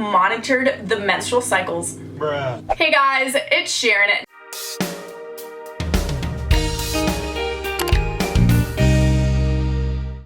monitored the menstrual cycles. Bruh. Hey guys, it's Sharon.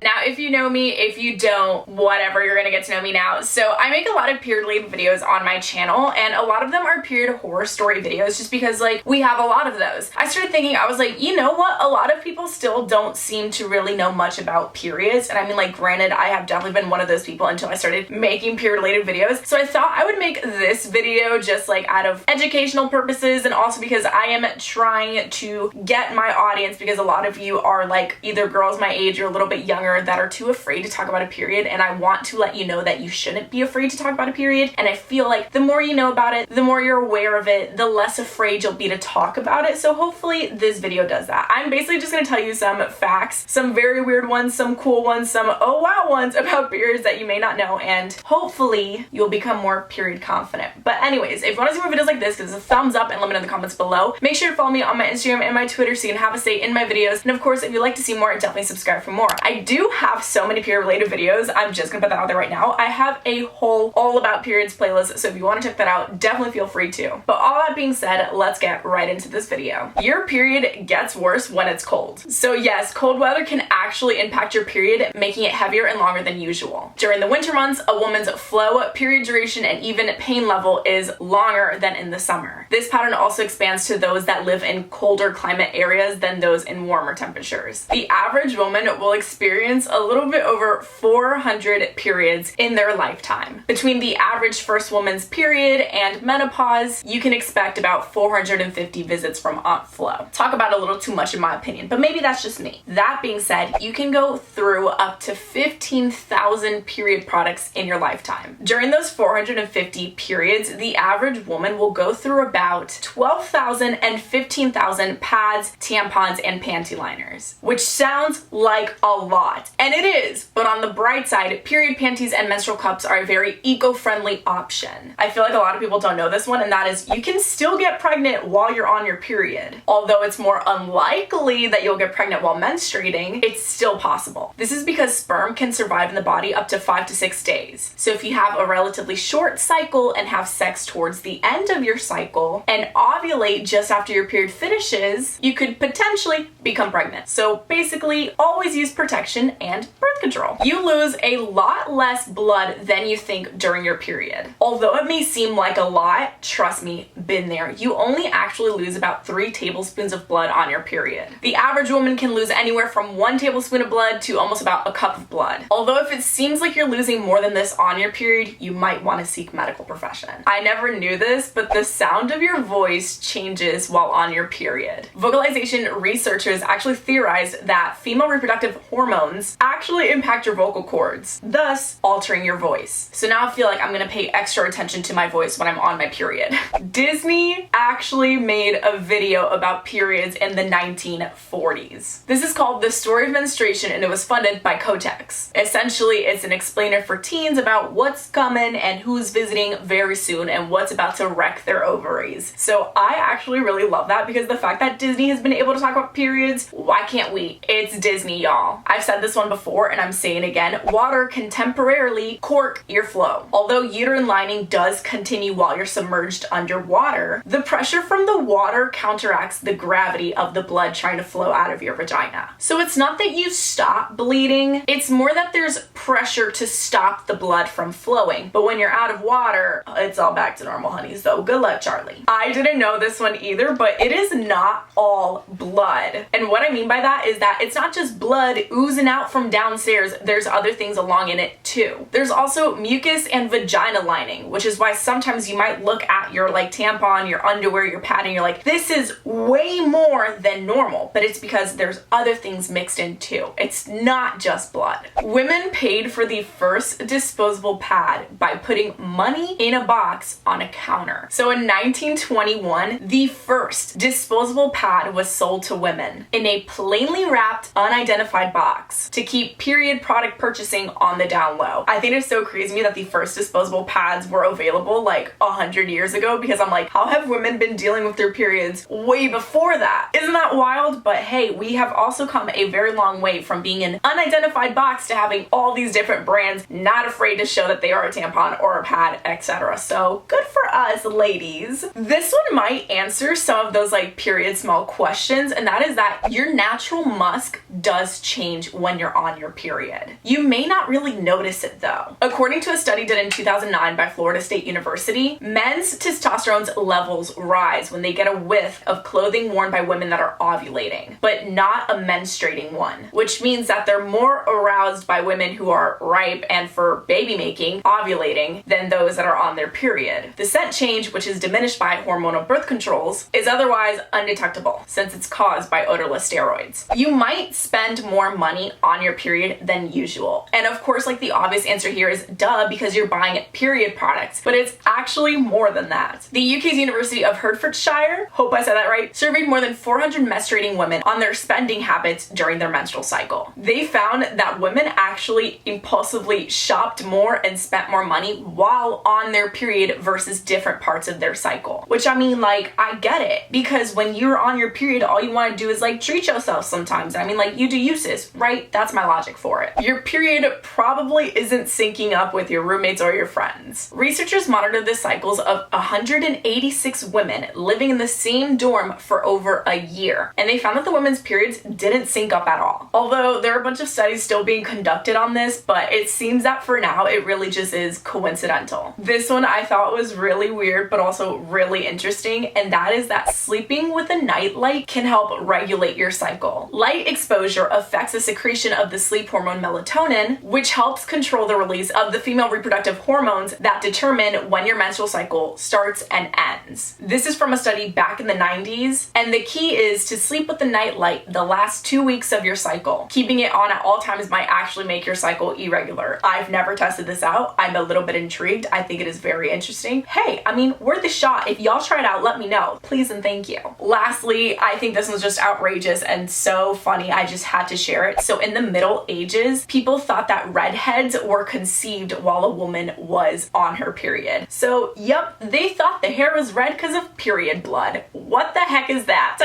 Now, if you know me, if you don't, whatever, you're gonna get to know me now. So I make a lot of period-related videos on my channel, and a lot of them are period horror story videos just because, like, we have a lot of those. I started thinking, I was like, you know what? A lot of people still don't seem to really know much about periods. And I mean, like, granted, I have definitely been one of those people until I started making period-related videos. So I thought I would make this video just like out of educational purposes, and also because I am trying to get my audience, because a lot of you are like either girls my age or a little bit younger that are too afraid to talk about a period, and I want to let you know that you shouldn't be afraid to talk about a period. And I feel like the more you know about it, the more you're aware of it, the less afraid you'll be to talk about it. So hopefully this video does that. I'm basically just gonna tell you some facts, some very weird ones, some cool ones, some oh wow ones about periods that you may not know, and hopefully you'll become more period confident. But anyways, if you want to see more videos like this, give us a thumbs up and let me know in the comments below. Make sure to follow me on my Instagram and my Twitter so you can have a say in my videos. And of course, if you'd like to see more, definitely subscribe for more. I do have so many period related videos. I'm just gonna put that out there right now. I have a whole all about periods playlist, so if you want to check that out, definitely feel free to. But all that being said, let's get right into this video. Your period gets worse when it's cold. So yes, cold weather can actually impact your period, making it heavier and longer than usual. During the winter months, a woman's flow, period duration, and even pain level is longer than in the summer. This pattern also expands to those that live in colder climate areas than those in warmer temperatures. The average woman will experience a little bit over 400 periods in their lifetime. Between the average first woman's period and menopause, you can expect about 450 visits from Aunt Flo. Talk about a little too much in my opinion, but maybe that's just me. That being said, you can go through up to 15,000 period products in your lifetime. During those 450 periods, the average woman will go through about 12,000 and 15,000 pads, tampons, and panty liners, which sounds like a lot, and it is, but on the bright side, period panties and menstrual cups are a very eco-friendly option. I feel like a lot of people don't know this one, and that is you can still get pregnant while you're on your period. Although it's more unlikely that you'll get pregnant while menstruating, it's still possible. This is because sperm can survive in the body up to 5 to 6 days. So if you have a relatively short cycle and have sex towards the end of your cycle and ovulate just after your period finishes, you could potentially become pregnant. So basically, always use protection and birth control. You lose a lot less blood than you think during your period. Although it may seem like a lot, trust me, been there. You only actually lose about 3 tablespoons of blood on your period. The average woman can lose anywhere from 1 tablespoon of blood to almost about a cup of blood. Although if it seems like you're losing more than this on your period, you might want to seek medical profession. I never knew this, but the sound of your voice changes while on your period. Vocalization researchers actually theorized that female reproductive hormones actually impact your vocal cords, thus altering your voice. So now I feel like I'm gonna pay extra attention to my voice when I'm on my period. Disney actually made a video about periods in the 1940s. This is called The Story of Menstruation, and it was funded by Kotex. Essentially, it's an explainer for teens about what's coming and who's visiting very soon and what's about to wreck their ovaries. So I actually really love that, because the fact that Disney has been able to talk about periods, why can't we? It's Disney, y'all. I've said this one before and I'm saying it again, water can temporarily cork ear flow. Although uterine lining does continue while you're submerged underwater, the pressure from the water counteracts the gravity of the blood trying to flow out of your vagina. So it's not that you stop bleeding, it's more that there's pressure to stop the blood from flowing. But when you're out of water, it's all back to normal, honey. So good luck, Charlie. I didn't know this one either, but it is not all blood. And what I mean by that is that it's not just blood oozing out from downstairs, there's other things along in it too. There's also mucus and vagina lining, which is why sometimes you might look at your like tampon, your underwear, your pad, and you're like, this is way more than normal, but it's because there's other things mixed in too. It's not just blood. Women paid for the first disposable pad by putting money in a box on a counter. So in 1921, the first disposable pad was sold to women in a plainly wrapped, unidentified box to keep keep period product purchasing on the down low. I think it's so crazy to me that the first disposable pads were available like 100 years ago, because I'm like, how have women been dealing with their periods way before that? Isn't that wild? But hey, we have also come a very long way from being an unidentified box to having all these different brands not afraid to show that they are a tampon or a pad, etc. So good for us, ladies. This one might answer some of those like period small questions, and that is that your natural musk does change when you're on your period. You may not really notice it though. According to a study done in 2009 by Florida State University, men's testosterone levels rise when they get a whiff of clothing worn by women that are ovulating, but not a menstruating one, which means that they're more aroused by women who are ripe and for baby making, ovulating, than those that are on their period. The scent change, which is diminished by hormonal birth controls, is otherwise undetectable since it's caused by odorless steroids. You might spend more money on your period than usual. And of course, like the obvious answer here is duh, because you're buying period products, but it's actually more than that. The UK's University of Hertfordshire, hope I said that right, surveyed more than 400 menstruating women on their spending habits during their menstrual cycle. They found that women actually impulsively shopped more and spent more money while on their period versus different parts of their cycle. Which, I mean, like, I get it, because when you're on your period, all you want to do is like treat yourself sometimes. I mean, like, you do you, sis, right? That's my logic for it. Your period probably isn't syncing up with your roommates or your friends. Researchers monitored the cycles of 186 women living in the same dorm for over a year, and they found that the women's periods didn't sync up at all. Although there are a bunch of studies still being conducted on this, but it seems that for now it really just is coincidental. This one I thought was really weird but also really interesting, and that is that sleeping with a nightlight can help regulate your cycle. Light exposure affects the secretion of the sleep hormone melatonin, which helps control the release of the female reproductive hormones that determine when your menstrual cycle starts and ends. This is from a study back in the 90s, and the key is to sleep with the nightlight the last 2 weeks of your cycle. Keeping it on at all times might actually make your cycle irregular. I've never tested this out. I'm a little bit intrigued. I think it is very interesting. Hey, I mean, worth a shot. If y'all try it out, let me know. Please and thank you. Lastly, I think this was just outrageous and so funny. I just had to share it. So in the Middle Ages, people thought that redheads were conceived while a woman was on her period. So, yep, they thought the hair was red because of period blood. What the heck is that?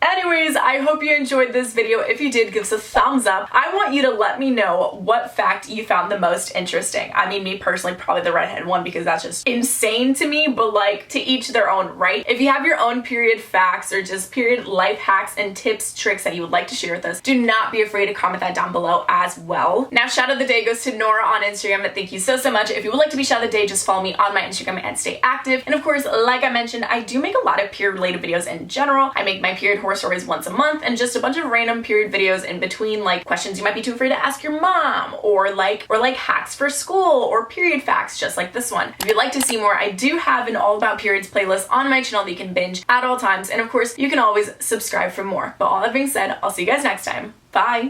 Anyways, I hope you enjoyed this video. If you did, give us a thumbs up. I want you to let me know what fact you found the most interesting. I mean, me personally, probably the redhead one, because that's just insane to me, but like, to each their own, right? If you have your own period facts or just period life hacks and tips, tricks that you would like to share with us, do not be afraid to comment that down below as well. Now, shout out of the day goes to Nora on Instagram. Thank you so much. If you would like to be shout out of the day, just follow me on my Instagram and stay active. And of course, like I mentioned, I do make a lot of period related videos in general. I make my period horror stories once a month and just a bunch of random period videos in between, like questions you might be too afraid to ask your mom, or like hacks for school, or period facts just like this one. If you'd like to see more, I do have an all about periods playlist on my channel that you can binge at all times, and of course you can always subscribe for more. But all that being said, I'll see you guys next time. Bye!